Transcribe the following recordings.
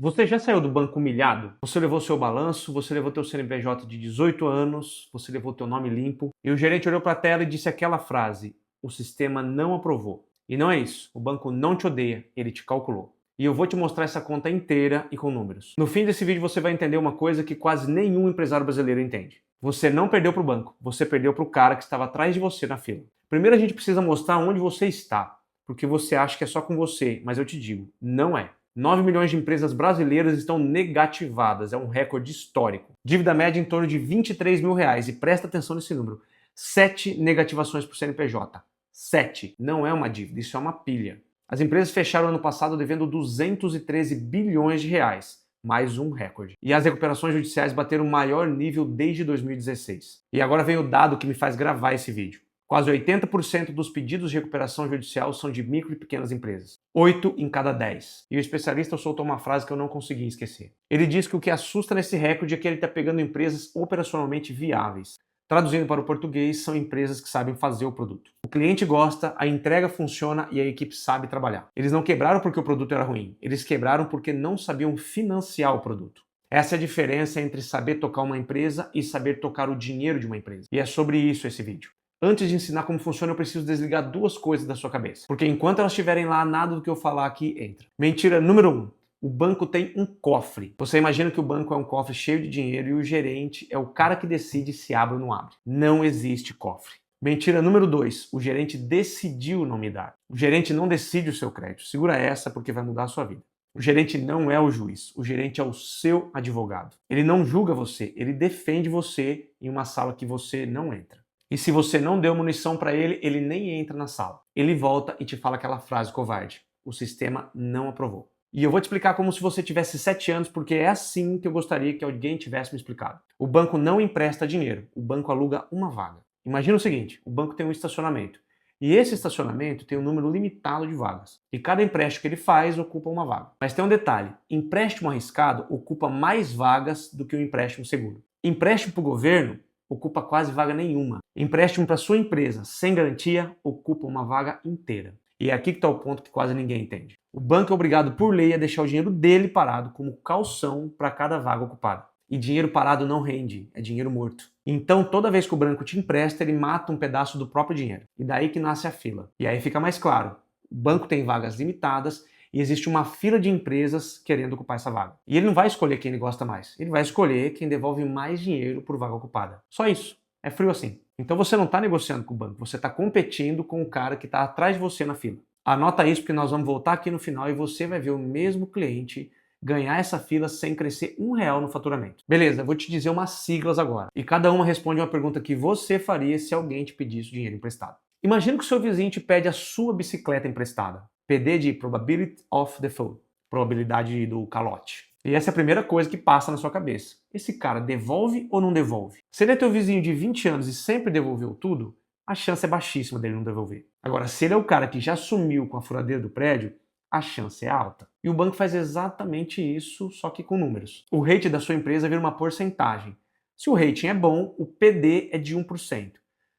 Você já saiu do banco humilhado? Você levou seu balanço, você levou teu CNPJ de 18 anos, você levou teu nome limpo e o gerente olhou para a tela e disse aquela frase: o sistema não aprovou. E não é isso, o banco não te odeia, ele te calculou. E eu vou te mostrar essa conta inteira e com números. No fim desse vídeo você vai entender uma coisa que quase nenhum empresário brasileiro entende. Você não perdeu para o banco, você perdeu para o cara que estava atrás de você na fila. Primeiro a gente precisa mostrar onde você está, porque você acha que é só com você, mas eu te digo, não é. 9 milhões de empresas brasileiras estão negativadas, é um recorde histórico. Dívida média em torno de R$ 23 mil, e presta atenção nesse número, 7 negativações por CNPJ. 7, não é uma dívida, isso é uma pilha. As empresas fecharam ano passado devendo 213 bilhões de reais, mais um recorde. E as recuperações judiciais bateram o maior nível desde 2016. E agora vem o dado que me faz gravar esse vídeo. Quase 80% dos pedidos de recuperação judicial são de micro e pequenas empresas. 8 em cada 10. E o especialista soltou uma frase que eu não consegui esquecer. Ele diz que o que assusta nesse recorde é que ele está pegando empresas operacionalmente viáveis. Traduzindo para o português, são empresas que sabem fazer o produto. O cliente gosta, a entrega funciona e a equipe sabe trabalhar. Eles não quebraram porque o produto era ruim. Eles quebraram porque não sabiam financiar o produto. Essa é a diferença entre saber tocar uma empresa e saber tocar o dinheiro de uma empresa. E é sobre isso esse vídeo. Antes de ensinar como funciona, eu preciso desligar duas coisas da sua cabeça. Porque enquanto elas estiverem lá, nada do que eu falar aqui entra. Mentira número 1. O banco tem um cofre. Você imagina que o banco é um cofre cheio de dinheiro e o gerente é o cara que decide se abre ou não abre. Não existe cofre. Mentira número 2. O gerente decidiu não me dar. O gerente não decide o seu crédito. Segura essa porque vai mudar a sua vida. O gerente não é o juiz. O gerente é o seu advogado. Ele não julga você. Ele defende você em uma sala que você não entra. E se você não deu munição para ele, ele nem entra na sala. Ele volta e te fala aquela frase covarde: o sistema não aprovou. E eu vou te explicar como se você tivesse 7 anos, porque é assim que eu gostaria que alguém tivesse me explicado. O banco não empresta dinheiro, o banco aluga uma vaga. Imagina o seguinte, o banco tem um estacionamento. E esse estacionamento tem um número limitado de vagas. E cada empréstimo que ele faz ocupa uma vaga. Mas tem um detalhe, empréstimo arriscado ocupa mais vagas do que o empréstimo seguro. Empréstimo para o governo ocupa quase vaga nenhuma. Empréstimo para sua empresa sem garantia ocupa uma vaga inteira. E é aqui que está o ponto que quase ninguém entende. O banco é obrigado por lei a deixar o dinheiro dele parado como calção para cada vaga ocupada. E dinheiro parado não rende, é dinheiro morto. Então toda vez que o banco te empresta, ele mata um pedaço do próprio dinheiro. E daí que nasce a fila. E aí fica mais claro, o banco tem vagas limitadas e existe uma fila de empresas querendo ocupar essa vaga. E ele não vai escolher quem ele gosta mais. Ele vai escolher quem devolve mais dinheiro por vaga ocupada. Só isso. É frio assim. Então você não está negociando com o banco, você está competindo com o cara que está atrás de você na fila. Anota isso porque nós vamos voltar aqui no final e você vai ver o mesmo cliente ganhar essa fila sem crescer R$ 1 no faturamento. Beleza, vou te dizer umas siglas agora. E cada uma responde uma pergunta que você faria se alguém te pedisse dinheiro emprestado. Imagina que o seu vizinho te pede a sua bicicleta emprestada. PD de Probability of Default, probabilidade do calote. E essa é a primeira coisa que passa na sua cabeça. Esse cara devolve ou não devolve? Se ele é teu vizinho de 20 anos e sempre devolveu tudo, a chance é baixíssima dele não devolver. Agora, se ele é o cara que já sumiu com a furadeira do prédio, a chance é alta. E o banco faz exatamente isso, só que com números. O rate da sua empresa vira uma porcentagem. Se o rating é bom, o PD é de 1%.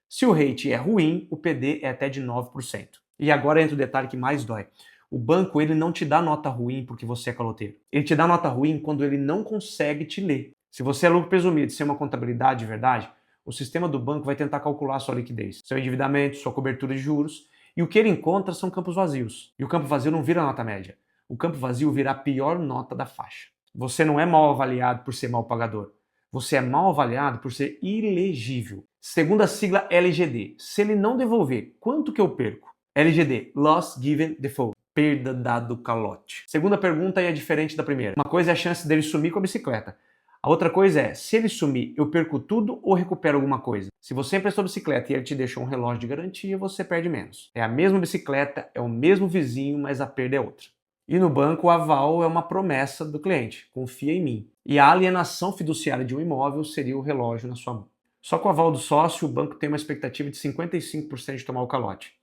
Se o rating é ruim, o PD é até de 9%. E agora entra o detalhe que mais dói. O banco ele não te dá nota ruim porque você é caloteiro. Ele te dá nota ruim quando ele não consegue te ler. Se você é lucro presumido, se é uma contabilidade de verdade, o sistema do banco vai tentar calcular sua liquidez, seu endividamento, sua cobertura de juros, e o que ele encontra são campos vazios. E o campo vazio não vira nota média. O campo vazio vira a pior nota da faixa. Você não é mal avaliado por ser mal pagador. Você é mal avaliado por ser ilegível. Segunda sigla LGD. Se ele não devolver, quanto que eu perco? LGD, Loss Given Default, perda dado calote. Segunda pergunta é diferente da primeira. Uma coisa é a chance dele sumir com a bicicleta. A outra coisa é, se ele sumir, eu perco tudo ou recupero alguma coisa? Se você emprestou a bicicleta e ele te deixou um relógio de garantia, você perde menos. É a mesma bicicleta, é o mesmo vizinho, mas a perda é outra. E no banco, o aval é uma promessa do cliente, confia em mim. E a alienação fiduciária de um imóvel seria o relógio na sua mão. Só com o aval do sócio, o banco tem uma expectativa de 55% de tomar o calote.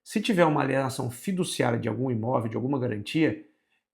Se tiver uma alienação fiduciária de algum imóvel, de alguma garantia,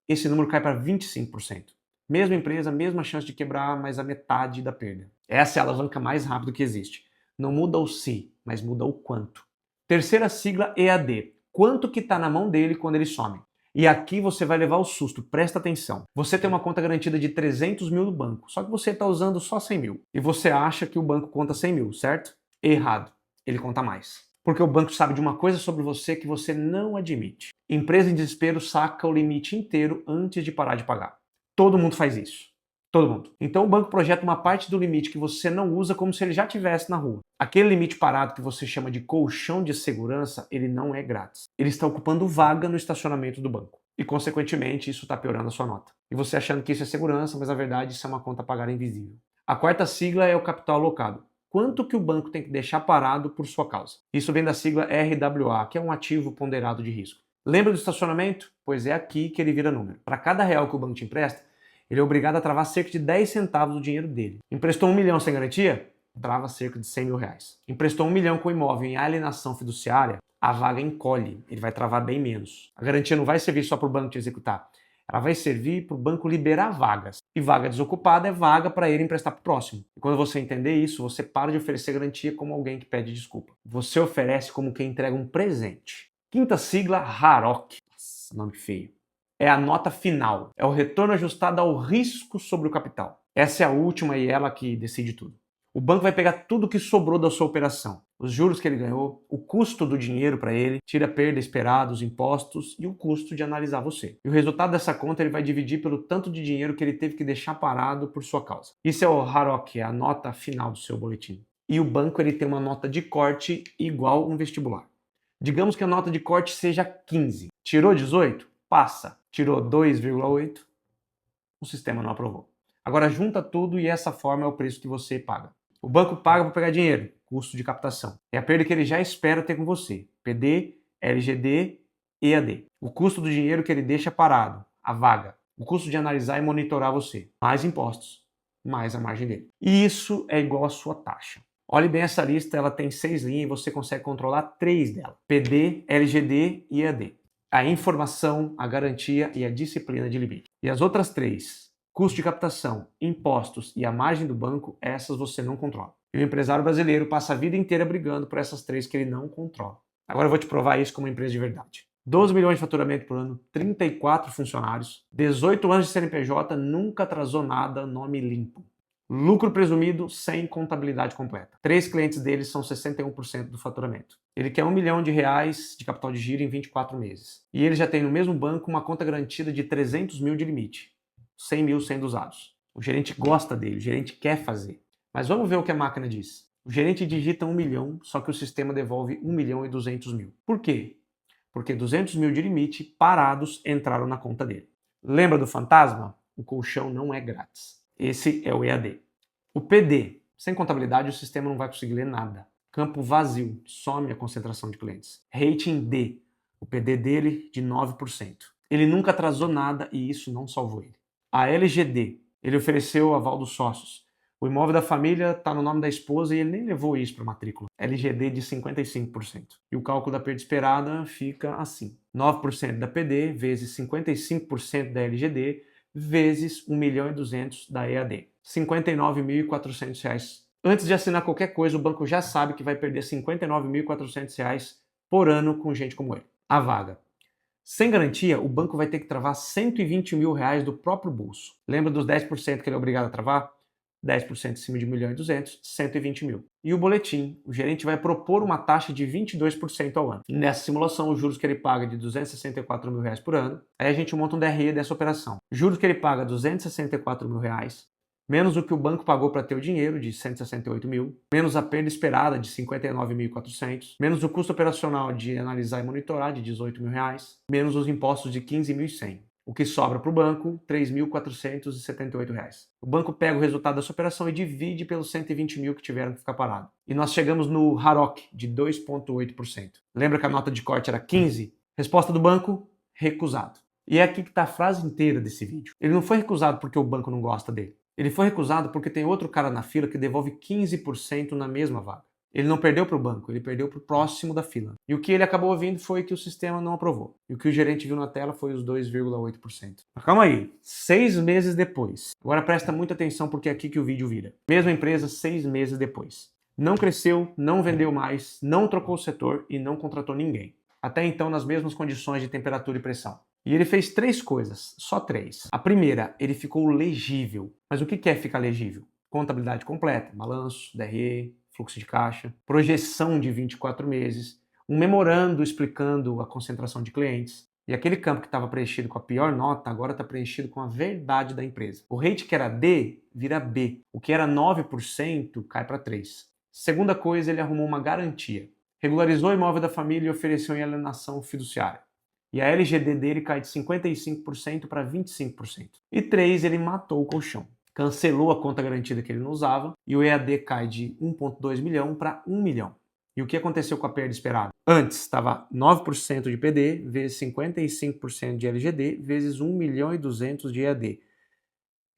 esse número cai para 25%. Mesma empresa, mesma chance de quebrar, mas a metade da perda. Essa é a alavanca mais rápida que existe. Não muda o se, mas muda o quanto. Terceira sigla EAD. Quanto que está na mão dele quando ele some? E aqui você vai levar o susto, presta atenção. Você tem uma conta garantida de 300 mil no banco, só que você está usando só 100 mil. E você acha que o banco conta 100 mil, certo? Errado, ele conta mais. Porque o banco sabe de uma coisa sobre você que você não admite. Empresa em desespero saca o limite inteiro antes de parar de pagar. Todo mundo faz isso. Todo mundo. Então o banco projeta uma parte do limite que você não usa como se ele já estivesse na rua. Aquele limite parado que você chama de colchão de segurança, ele não é grátis. Ele está ocupando vaga no estacionamento do banco. E, consequentemente, isso está piorando a sua nota. E você achando que isso é segurança, mas na verdade isso é uma conta a pagar invisível. A quarta sigla é o capital alocado. Quanto que o banco tem que deixar parado por sua causa? Isso vem da sigla RWA, que é um ativo ponderado de risco. Lembra do estacionamento? Pois é aqui que ele vira número. Para cada real que o banco te empresta, ele é obrigado a travar cerca de 10 centavos do dinheiro dele. Emprestou 1 milhão sem garantia? Trava cerca de 100 mil reais. Emprestou 1 milhão com imóvel em alienação fiduciária? A vaga encolhe, ele vai travar bem menos. A garantia não vai servir só para o banco te executar, ela vai servir para o banco liberar vagas. E vaga desocupada é vaga para ele emprestar para o próximo. E quando você entender isso, você para de oferecer garantia como alguém que pede desculpa. Você oferece como quem entrega um presente. Quinta sigla, RAROC. Nossa, nome feio. É a nota final. É o retorno ajustado ao risco sobre o capital. Essa é a última e ela que decide tudo. O banco vai pegar tudo que sobrou da sua operação, os juros que ele ganhou, o custo do dinheiro para ele, tira a perda esperada, os impostos e o custo de analisar você. E o resultado dessa conta ele vai dividir pelo tanto de dinheiro que ele teve que deixar parado por sua causa. Isso é o RAROC, é a nota final do seu boletim. E o banco ele tem uma nota de corte igual um vestibular. Digamos que a nota de corte seja 15. Tirou 18? Passa. Tirou 2,8? O sistema não aprovou. Agora junta tudo e essa forma é o preço que você paga. O banco paga para pegar dinheiro, custo de captação. É a perda que ele já espera ter com você. PD, LGD, EAD. O custo do dinheiro que ele deixa parado, a vaga. O custo de analisar e monitorar você. Mais impostos, mais a margem dele. E isso é igual à sua taxa. Olhe bem essa lista, ela tem 6 linhas e você consegue controlar 3 delas. PD, LGD e EAD. A informação, a garantia e a disciplina de limite. E as outras 3, custo de captação, impostos e a margem do banco, essas você não controla. E o empresário brasileiro passa a vida inteira brigando por essas 3 que ele não controla. Agora eu vou te provar isso como uma empresa de verdade. 12 milhões de faturamento por ano, 34 funcionários, 18 anos de CNPJ, nunca atrasou nada, nome limpo. Lucro presumido sem contabilidade completa. 3 clientes deles são 61% do faturamento. Ele quer R$1 milhão de capital de giro em 24 meses. E ele já tem no mesmo banco uma conta garantida de 300 mil de limite. 100 mil sendo usados. O gerente gosta dele, o gerente quer fazer. Mas vamos ver o que a máquina diz. O gerente digita 1 milhão, só que o sistema devolve 1 milhão e 200 mil. Por quê? Porque 200 mil de limite parados entraram na conta dele. Lembra do fantasma? O colchão não é grátis. Esse é o EAD. O PD, sem contabilidade o sistema não vai conseguir ler nada. Campo vazio, some a concentração de clientes. Rating D, o PD dele de 9%. Ele nunca atrasou nada e isso não salvou ele. A LGD, ele ofereceu o aval dos sócios. O imóvel da família está no nome da esposa e ele nem levou isso para a matrícula. LGD de 55%. E o cálculo da perda esperada fica assim. 9% da PD vezes 55% da LGD vezes 1 milhão e 200 da EAD. R$ 59.400. Antes de assinar qualquer coisa, o banco já sabe que vai perder R$ 59.400 por ano com gente como ele. A vaga. Sem garantia, o banco vai ter que travar R$ 120 mil do próprio bolso. Lembra dos 10% que ele é obrigado a travar? 10% em cima de 1 milhão e 200, 120 mil. E o boletim, o gerente vai propor uma taxa de 22% ao ano. Nessa simulação, os juros que ele paga de R$ 264 mil por ano, aí a gente monta um DRE dessa operação. Juros que ele paga R$ 264 mil, menos o que o banco pagou para ter o dinheiro, de 168 mil, menos a perda esperada, de 59.400, menos o custo operacional de analisar e monitorar, de 18 mil reais, menos os impostos de 15.100. O que sobra para o banco, R$ 3.478. O banco pega o resultado dessa operação e divide pelos 120 mil que tiveram que ficar parado. E nós chegamos no RAROC, de 2,8%. Lembra que a nota de corte era 15? Resposta do banco, recusado. E é aqui que está a frase inteira desse vídeo. Ele não foi recusado porque o banco não gosta dele. Ele foi recusado porque tem outro cara na fila que devolve 15% na mesma vaga. Ele não perdeu para o banco, ele perdeu para o próximo da fila. E o que ele acabou ouvindo foi que o sistema não aprovou. E o que o gerente viu na tela foi os 2,8%. Mas calma aí, 6 meses depois. Agora presta muita atenção porque é aqui que o vídeo vira. Mesma empresa, 6 meses depois. Não cresceu, não vendeu mais, não trocou o setor e não contratou ninguém. Até então nas mesmas condições de temperatura e pressão. E ele fez 3 coisas, só 3. A primeira, ele ficou legível. Mas o que é ficar legível? Contabilidade completa, balanço, DRE, fluxo de caixa, projeção de 24 meses, um memorando explicando a concentração de clientes. E aquele campo que estava preenchido com a pior nota, agora está preenchido com a verdade da empresa. O rate que era D vira B. O que era 9% cai para 3%. Segunda coisa, ele arrumou uma garantia. Regularizou o imóvel da família e ofereceu em alienação fiduciária. E a LGD dele cai de 55% para 25%. E 3, ele matou o colchão. Cancelou a conta garantida que ele não usava e o EAD cai de 1,2 milhão para 1 milhão. E o que aconteceu com a perda esperada? Antes estava 9% de PD vezes 55% de LGD vezes 1 milhão e 200 de EAD.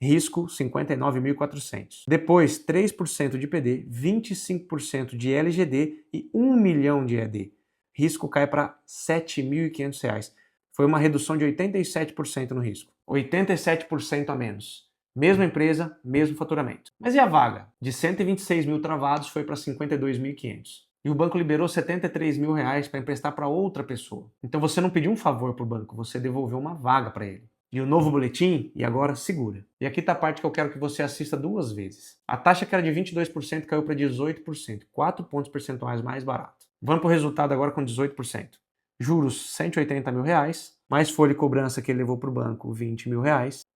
Risco 59.400. Depois 3% de PD, 25% de LGD e 1 milhão de EAD. Risco cai para R$ 7.500. Foi uma redução de 87% no risco. 87% a menos. Mesma empresa, mesmo faturamento. Mas e a vaga? De 126 mil travados foi para 52.500. E o banco liberou R$ 73 mil para emprestar para outra pessoa. Então você não pediu um favor para o banco, você devolveu uma vaga para ele. E o novo boletim, e agora segura. E aqui está a parte que eu quero que você assista 2 vezes. A taxa que era de 22% caiu para 18%, 4 pontos percentuais mais barato. Vamos para o resultado agora com 18%. Juros, R$ 180 mil, mais folha e cobrança que ele levou para o banco, R$ 20 mil.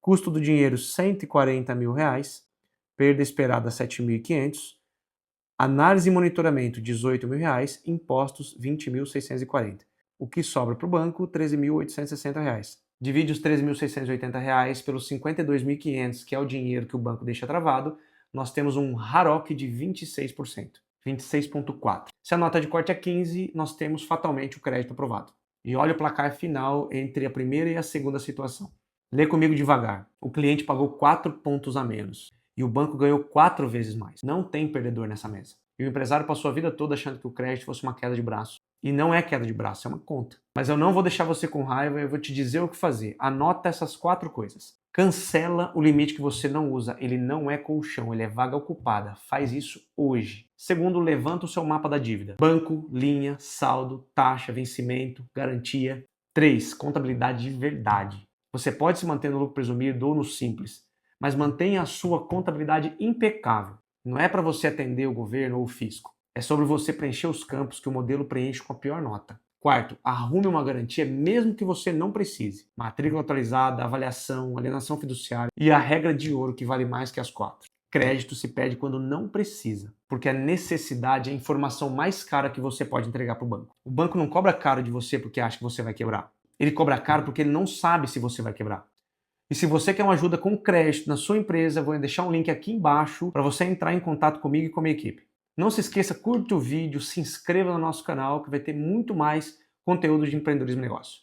Custo do dinheiro, R$ 140 mil. Perda esperada, R$ 7.500. Análise e monitoramento, R$ 18 mil. Impostos, R$ 20.640. O que sobra para o banco, R$ 13.860. Divide os R$ 13.680 pelos R$ 52.500, que é o dinheiro que o banco deixa travado, nós temos um RAROC de 26%. 26,4%. Se a nota de corte é 15, nós temos fatalmente o crédito aprovado. E olha o placar final entre a primeira e a segunda situação. Lê comigo devagar. O cliente pagou 4 pontos a menos e o banco ganhou 4 vezes mais. Não tem perdedor nessa mesa. E o empresário passou a vida toda achando que o crédito fosse uma queda de braço. E não é queda de braço, é uma conta. Mas eu não vou deixar você com raiva, eu vou te dizer o que fazer. Anota essas 4 coisas. Cancela o limite que você não usa. Ele não é colchão, ele é vaga ocupada. Faz isso hoje. Segundo, levanta o seu mapa da dívida. Banco, linha, saldo, taxa, vencimento, garantia. 3, contabilidade de verdade. Você pode se manter no lucro presumido ou no simples, mas mantenha a sua contabilidade impecável. Não é para você atender o governo ou o fisco. É sobre você preencher os campos que o modelo preenche com a pior nota. Quarto, arrume uma garantia mesmo que você não precise. Matrícula atualizada, avaliação, alienação fiduciária e a regra de ouro que vale mais que as 4. Crédito se pede quando não precisa, porque a necessidade é a informação mais cara que você pode entregar para o banco. O banco não cobra caro de você porque acha que você vai quebrar. Ele cobra caro porque ele não sabe se você vai quebrar. E se você quer uma ajuda com crédito na sua empresa, eu vou deixar um link aqui embaixo para você entrar em contato comigo e com a minha equipe. Não se esqueça, curte o vídeo, se inscreva no nosso canal que vai ter muito mais conteúdo de empreendedorismo e negócio.